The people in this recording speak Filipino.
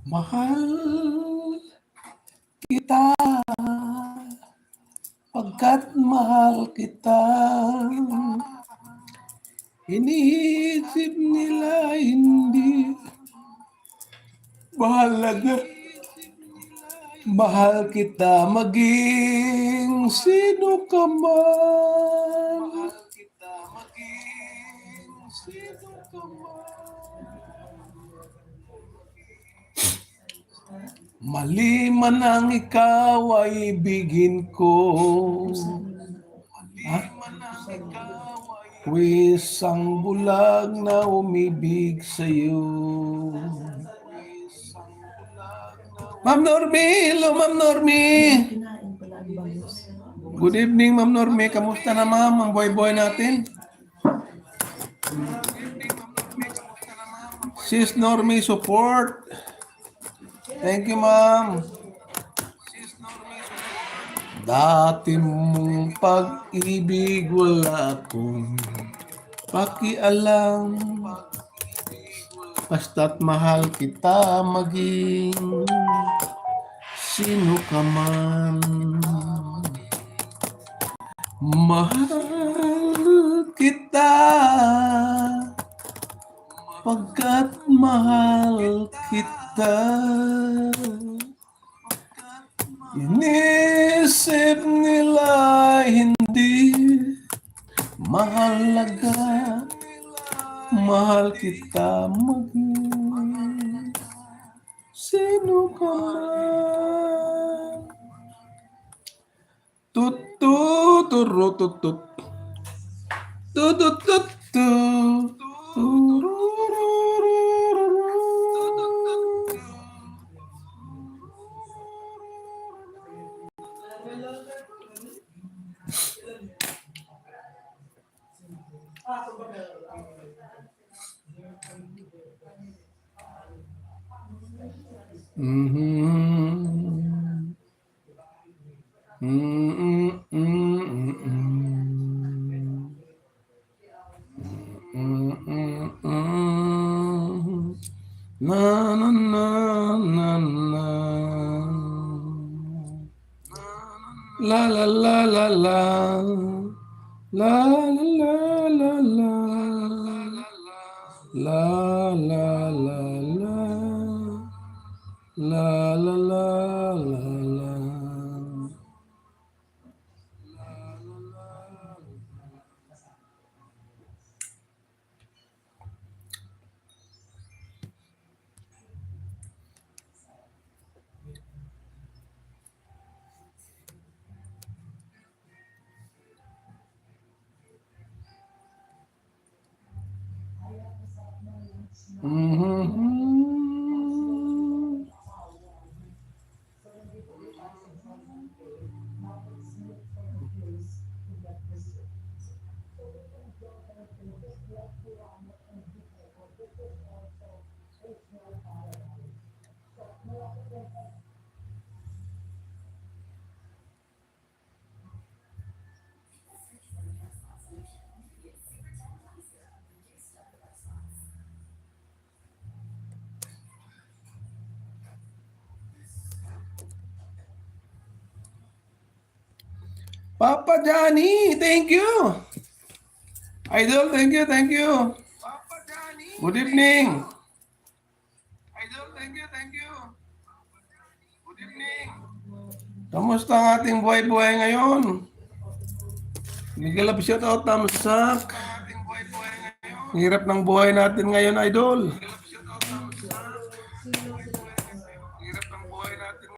Mahal kita pagkat mahal kita. Iniisip nila hindi mahalaga. Mahal kita maging sino ka man. Mali man ang ikaw ay ibigin ko. Pwes ang bulag na umibig sa'yo. Ma'am Normi, hello Ma'am Normi. Good evening Ma'am Normi, kamusta na ma'am ang boy-boy natin? Sis Normi support. Thank you ma'am. Dati mong pag-ibig wala akong pakialam. Basta't mahal kita maging sino ka man. Mahal kita pagkat mahal kita. Inisip nila hindi mahalaga. Mahal kita maging sino ka man. Tututututut tutututut. Na na na na na. La la la la la. La la la la la. La la la la. La la la la la. Papa Johnny, thank you. Idol, thank you, thank you. Good evening. Idol, thank you, thank you. Good evening. Kamusta ang ating buhay-buhay ngayon? Bigla pa shout out, thumbs up. Hirap ng buhay natin ngayon, idol.